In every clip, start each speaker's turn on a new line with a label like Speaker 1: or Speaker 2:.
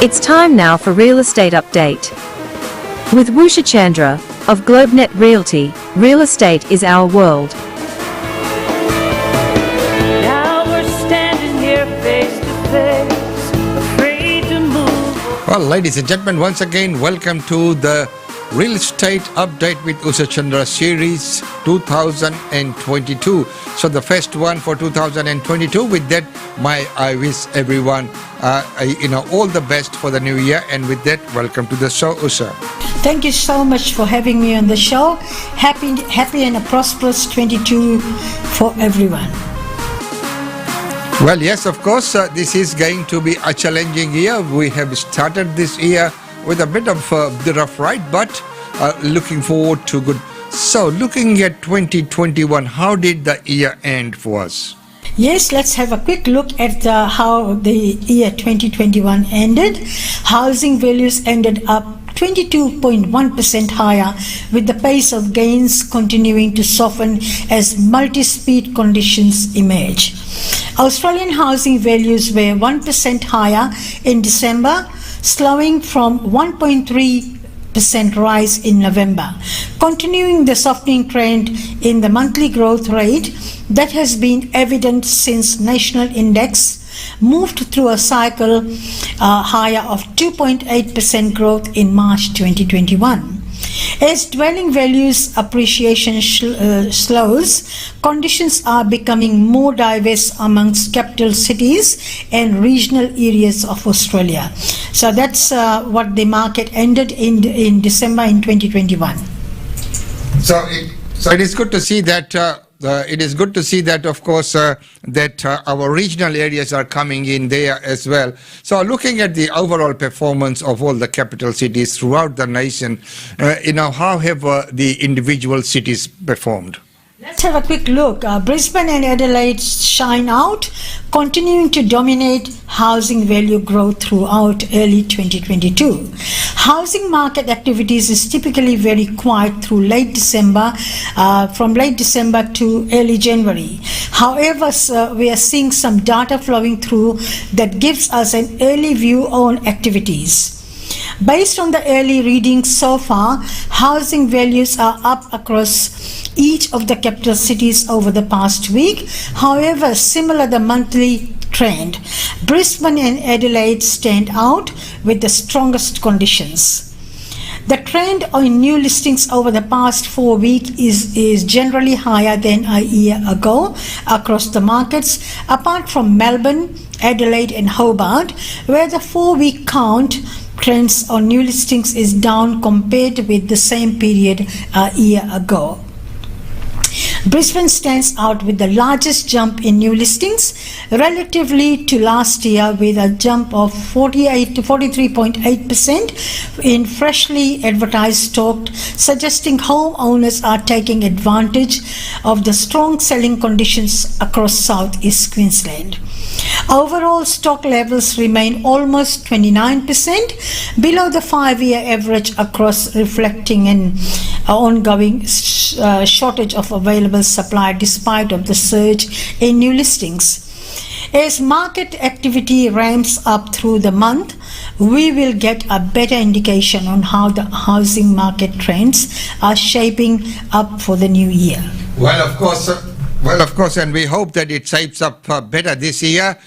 Speaker 1: It's time now for Real Estate Update. With Usha Chandra of GlobeNet Realty, real estate is our world.
Speaker 2: Now we're standing here face to face, afraid to move.
Speaker 3: Well, ladies and gentlemen, once again, welcome to the Real Estate Update with Usha Chandra series 2022. So the first one for 2022. With that, I wish everyone all the best for the new year. And with that, welcome to the show, Usha.
Speaker 4: Thank you so much for having me on the show. Happy and a prosperous 22 for everyone.
Speaker 3: Well, yes, of course, this is going to be a challenging year. We have started this year with a bit of the rough ride, but looking forward to good. So, looking at 2021, how did the year end for us?
Speaker 4: Yes, let's have a quick look at how the year 2021 ended. Housing values ended up 22.1% higher, with the pace of gains continuing to soften as multi-speed conditions emerge. Australian housing values were 1% higher in December, slowing from 1.3% rise in November, continuing the softening trend in the monthly growth rate that has been evident since national index moved through a cycle higher of 2.8% growth in March 2021. As dwelling values appreciation slows, conditions are becoming more diverse amongst capital cities and regional areas of Australia. So that's what the market ended in December in 2021.
Speaker 3: So it is good to see that. It is good to see that, of course, that our regional areas are coming in there as well. So looking at the overall performance of all the capital cities throughout the nation, how have the individual cities performed?
Speaker 4: Let's have a quick look. Brisbane and Adelaide shine out, continuing to dominate housing value growth throughout early 2022. Housing market activities is typically very quiet through late December, from late December to early January. However, we are seeing some data flowing through that gives us an early view on activities. Based on the early readings so far, housing values are up across each of the capital cities over the past week. However, similar the monthly trend, Brisbane and Adelaide stand out with the strongest conditions. The trend on new listings over the past 4 weeks is generally higher than a year ago across the markets, apart from Melbourne, Adelaide and Hobart, where the 4-week count trends on new listings is down compared with the same period a year ago. Brisbane stands out with the largest jump in new listings relatively to last year, with a jump of 48 to 43.8% in freshly advertised stock, suggesting homeowners are taking advantage of the strong selling conditions across southeast Queensland. Overall, stock levels remain almost 29% below the 5-year average across, reflecting an ongoing shortage of available supply despite of the surge in new listings. As market activity ramps up through the month, we will get a better indication on how the housing market trends are shaping up for the new year.
Speaker 3: Well, of course, and we hope that it shapes up better this year.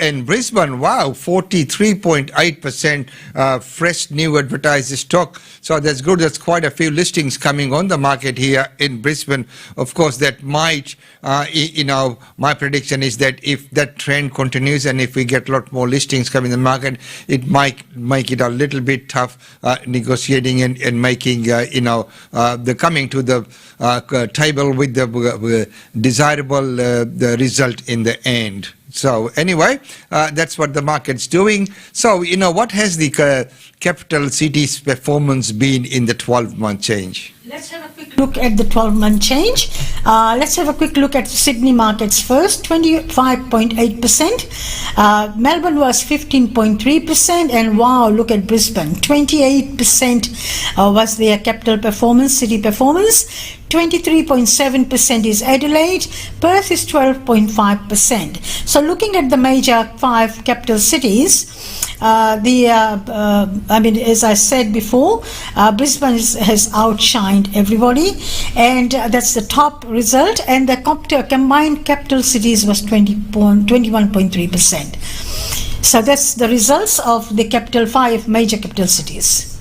Speaker 3: In Brisbane, wow, 43.8% fresh new advertised stock. So that's good. There's quite a few listings coming on the market here in Brisbane. Of course, that might, my prediction is that if that trend continues and if we get a lot more listings coming in the market, it might make it a little bit tough negotiating and making, the coming to the table with the desirable the result in the end. So anyway, that's what the market's doing. So, what has the capital cities' performance been in the 12-month change?
Speaker 4: Let's have a quick look at the 12-month change. Let's have a quick look at Sydney markets first. 25.8%. Melbourne was 15.3%, and wow, look at Brisbane. 28% was their capital performance, city performance. 23.7% is Adelaide. Perth is 12.5%. So looking at the major 5 capital cities, as I said before, Brisbane has outshined everybody, and that's the top result. And the combined capital cities was 21.3%. So that's the results of the 5 major capital cities.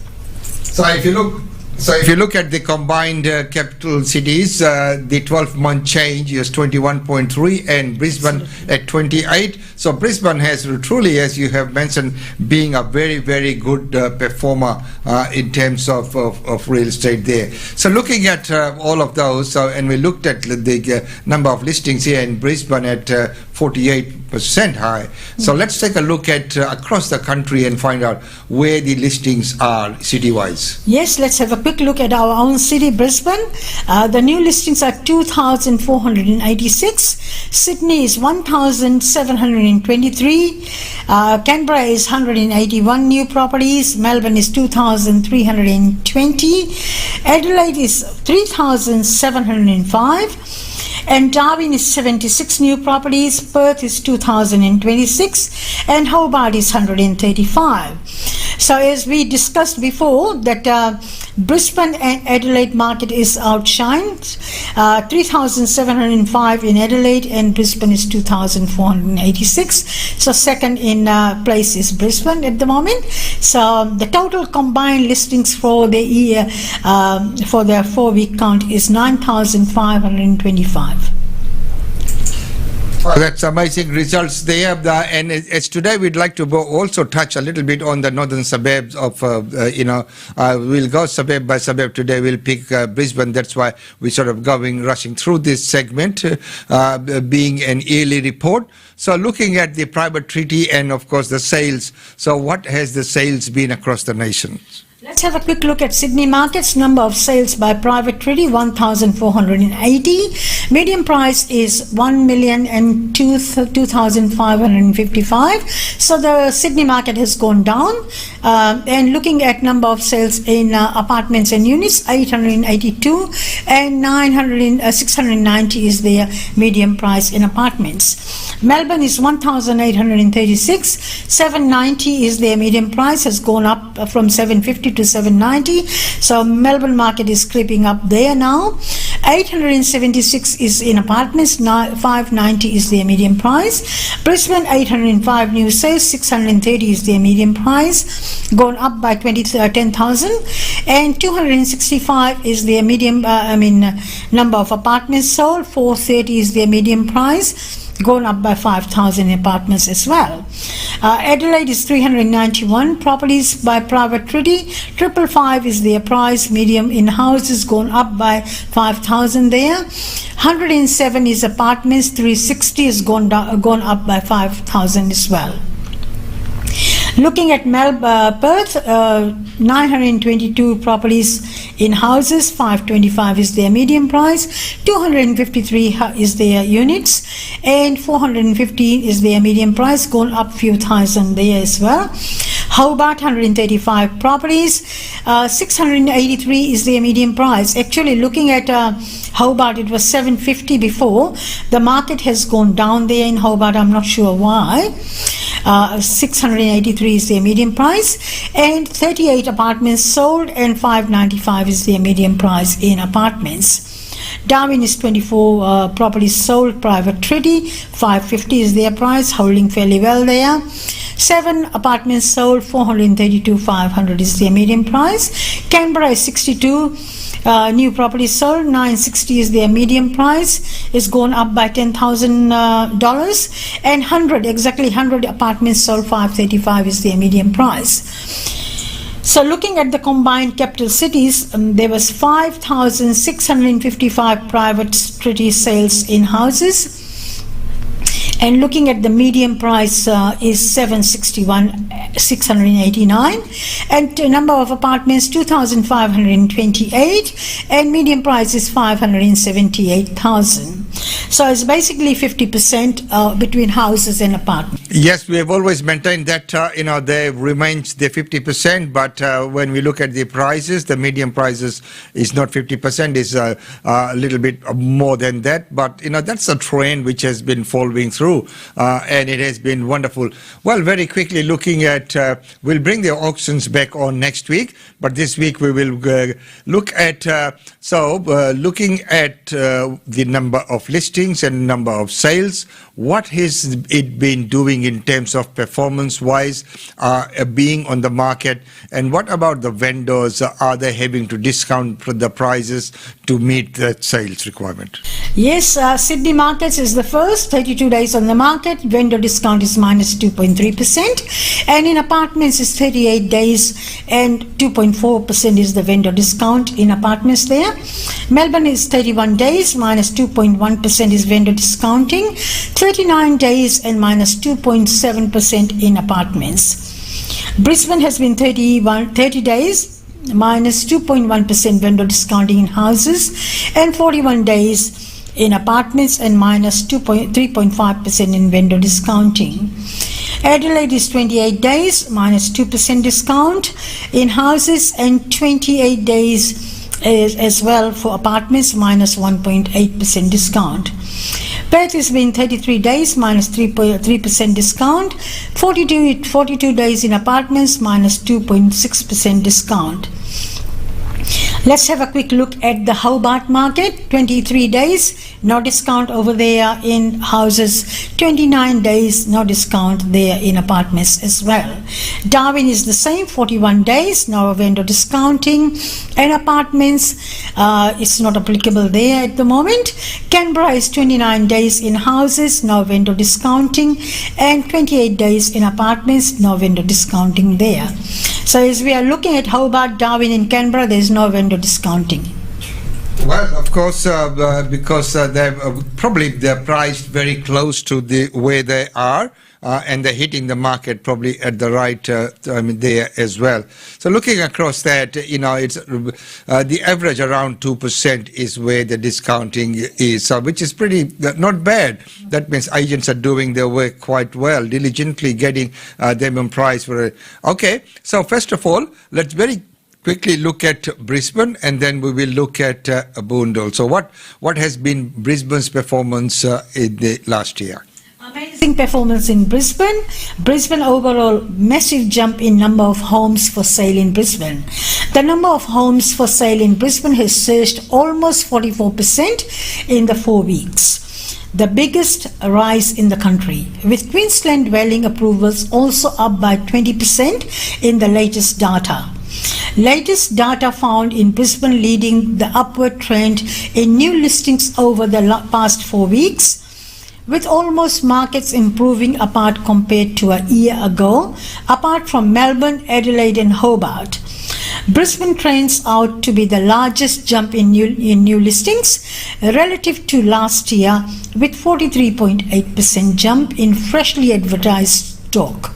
Speaker 3: So if you look at the combined capital cities, the 12-month change is 21.3 and Brisbane at 28. So Brisbane has truly, as you have mentioned, being a very, very good performer in terms of real estate there. So looking at all of those, and we looked at the number of listings here in Brisbane at 48% high. So let's take a look at across the country and find out where the listings are city-wise.
Speaker 4: Yes, let's have a quick look at our own city, Brisbane. The new listings are 2,486. Sydney is 1,723. Canberra is 181 new properties. Melbourne is 2,320. Adelaide is 3,705. And Darwin is 76 new properties, Perth is 2,026, and Hobart is 135. So as we discussed before, that Brisbane and Adelaide market is outshined. 3,705 in Adelaide, and Brisbane is 2,486. So second in place is Brisbane at the moment. So the total combined listings for the year, for the 4-week count, is 9,525.
Speaker 3: That's amazing results there. And as today, we'd like to also touch a little bit on the northern suburbs of, we'll go suburb by suburb today. We'll pick Brisbane. That's why we're sort of rushing through this segment, being an yearly report. So looking at the private treaty and, of course, the sales. So what has the sales been across the nation?
Speaker 4: Let's have a quick look at Sydney markets. Number of sales by private treaty, 1,480. Median price is 1,002,555. So the Sydney market has gone down. And looking at number of sales in apartments and units, 882, and 690 is their median price in apartments. Melbourne is 1,836. 790 is their median price, has gone up from 750 to 790. So Melbourne market is creeping up there now. 876 is in apartments, 590 is their median price. Brisbane, 805 new sales, 630 is their median price, gone up by 10,000. And 265 is their medium, number of apartments sold. 430 is their median price, gone up by 5,000 apartments as well. Adelaide is 391 properties by private treaty. 555 is their price. Medium in houses gone up by 5,000 there. 107 is apartments. 360 is gone up by 5,000 as well. Looking at Perth, 922 properties in houses, 525 is their median price, 253 is their units, and 415 is their median price, gone up few thousand there as well. Hobart, 135 properties, 683 is their median price. Actually, looking at Hobart, it was 750 before. The market has gone down there in Hobart. I'm not sure why. 683 is their median price, and 38 apartments sold, and 595 is their median price in apartments. Darwin is 24 properties sold, private treaty, 550 is their price, holding fairly well there. 7 apartments sold, 432, 500 is their median price. Canberra is 62 new properties sold, 960 is their median price, is gone up by $10,000, and 100 apartments sold, 535 is their median price. So looking at the combined capital cities, there was 5,655 private treaty sales in houses, And looking at the median price is 689, and number of apartments 2,528, and median price is 578,000. So it's basically 50% between houses and apartments.
Speaker 3: Yes, we have always maintained that there remains the 50%, but when we look at the prices, the median prices is not 50%, is a little bit more than that. But that's a trend which has been following through, and it has been wonderful. Well, very quickly looking at, we'll bring the auctions back on next week, but this week we will look at looking at the number of listings and number of sales. What has it been doing in terms of performance-wise, being on the market, and what about the vendors? Are they having to discount the prices to meet that sales requirement?
Speaker 4: Yes, Sydney Markets is the first, 32 days on the market. Vendor discount is minus 2.3%, and in apartments is 38 days and 2.4% is the vendor discount in apartments there. Melbourne is 31 days, minus 2.1% is vendor discounting. 39 days and minus 2.7% in apartments. Brisbane has been 30 days, minus 2.1% vendor discounting in houses, and 41 days in apartments, and minus 3.5% in vendor discounting. Adelaide is 28 days, minus 2% discount in houses, and 28 days as well for apartments, minus 1.8% discount. Perth has been 33 days, minus 3% discount. 42 days in apartments, minus 2.6% discount. Let's have a quick look at the Hobart Market. 23 days, no discount over there in houses. 29 days, no discount there in apartments as well. Darwin is the same, 41 days, no vendor discounting. And apartments, it's not applicable there at the moment. Canberra is 29 days in houses, no vendor discounting. And 28 days in apartments, no vendor discounting there. So as we are looking at Hobart, Darwin and Canberra, there is no vendor discounting.
Speaker 3: Well, of course, because they're priced very close to the way they are, and they're hitting the market probably at the right there as well. So looking across that, it's the average around 2% is where the discounting is, which is pretty not bad. That means agents are doing their work quite well, diligently getting them on price for it. Okay, so first of all, let's very quickly look at Brisbane, and then we will look at Boondall. So what has been Brisbane's performance in the last year?
Speaker 4: Amazing performance in Brisbane. Brisbane overall, massive jump in number of homes for sale in Brisbane. The number of homes for sale in Brisbane has surged almost 44% in the 4 weeks. The biggest rise in the country, with Queensland dwelling approvals also up by 20% in the latest data. Latest data found in Brisbane leading the upward trend in new listings over the past 4 weeks, with almost markets improving apart compared to a year ago, apart from Melbourne, Adelaide and Hobart. Brisbane turns out to be the largest jump in new listings relative to last year, with 43.8% jump in freshly advertised stock,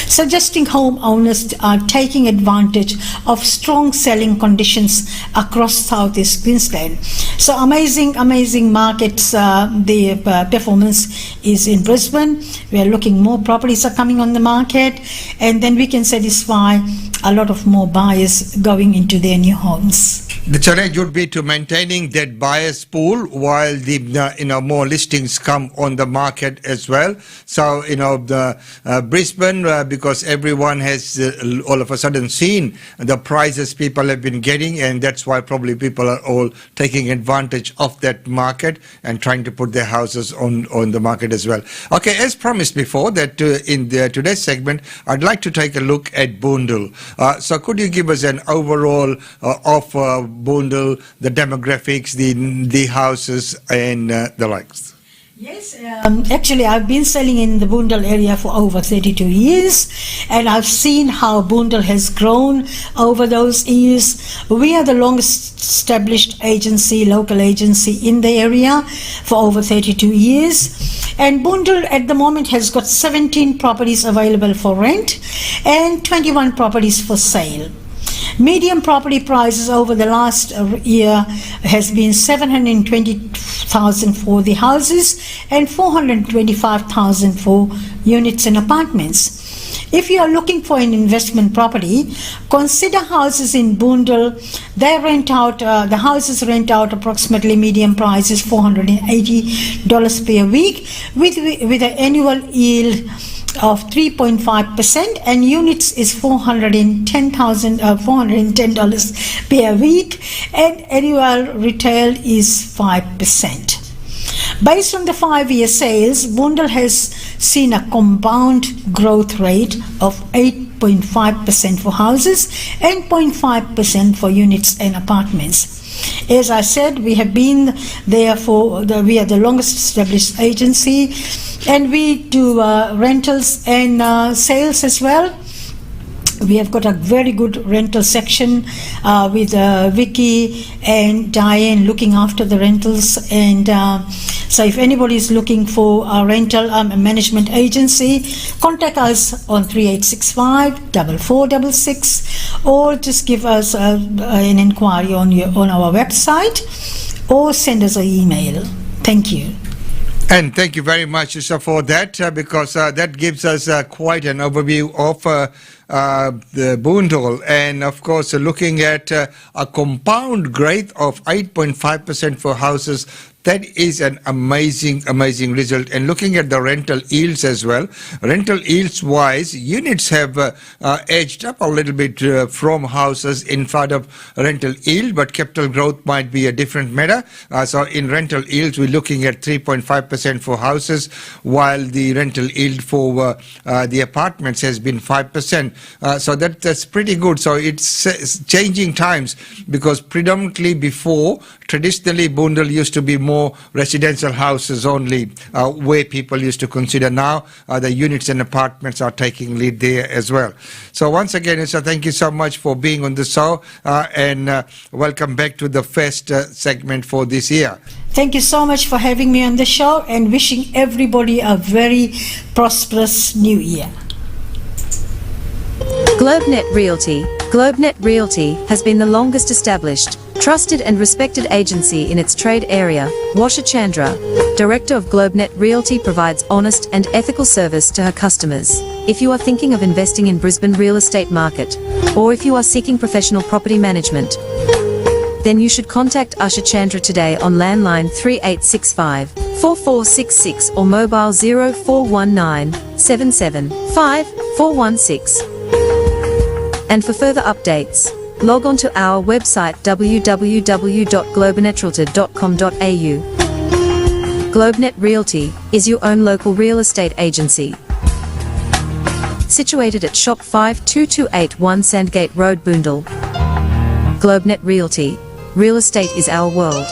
Speaker 4: suggesting homeowners are taking advantage of strong selling conditions across Southeast Queensland. So amazing markets. The performance is in Brisbane. We are looking more properties are coming on the market, and then we can satisfy a lot of more buyers going into their new homes.
Speaker 3: The challenge would be to maintaining that buyers pool while the more listings come on the market as well. So the Brisbane, because everyone has all of a sudden seen the prices people have been getting, and that's why probably people are all taking advantage of that market and trying to put their houses on the market as well. Okay, as promised before, that in today's segment, I'd like to take a look at Boondall. So could you give us an overall of Boondall, the demographics, the houses and the likes?
Speaker 4: Yes, actually I've been selling in the Boondall area for over 32 years, and I've seen how Boondall has grown over those years. We are the longest established agency, local agency in the area for over 32 years. And Boondall at the moment has got 17 properties available for rent and 21 properties for sale. Median property prices over the last year has been 720,000 for the houses and 425,000 for units and apartments. If you are looking for an investment property, consider houses in Boondall. They rent out, the houses rent out approximately median price is $480 per week with an annual yield of 3.5%, and units is $410 per week, and annual retail is 5%. Based on the 5-year sales, Boondall has seen a compound growth rate of 8.5% for houses and 0.5% for units and apartments. As I said, we have been there we are the longest established agency, and we do rentals and sales as well. We have got a very good rental section with Vicky and Diane looking after the rentals, and so if anybody is looking for a rental management agency, contact us on 3865 4466, or just give us an inquiry on our website, or send us an email. Thank you.
Speaker 3: And thank you very much, Usha, for that, because that gives us quite an overview of the Boondall, and of course looking at a compound growth of 8.5% for houses. That is an amazing result. And looking at the rental yields as well, rental yields wise, units have edged up a little bit from houses in front of rental yield, but capital growth might be a different matter. So in rental yields, we're looking at 3.5% for houses, while the rental yield for the apartments has been 5%. So that's pretty good. So it's changing times, because predominantly before, traditionally Boondall used to be more residential houses only, where people used to consider. Now the units and apartments are taking lead there as well. So once again, Usha, thank you so much for being on the show, and welcome back to the first segment for this year.
Speaker 4: Thank you so much for having me on the show, and wishing everybody a very prosperous new year.
Speaker 1: GlobeNet Realty. GlobeNet Realty has been the longest established, trusted and respected agency in its trade area. Usha Chandra, Director of GlobeNet Realty, provides honest and ethical service to her customers. If you are thinking of investing in Brisbane real estate market, or if you are seeking professional property management, then you should contact Usha Chandra today on landline 3865 4466 or mobile 0419 775 416. And for further updates, log on to our website www.globenetrealty.com.au. GlobeNet Realty is your own local real estate agency. Situated at Shop 52281 Sandgate Road, Boondall. GlobeNet Realty. Real estate is our world.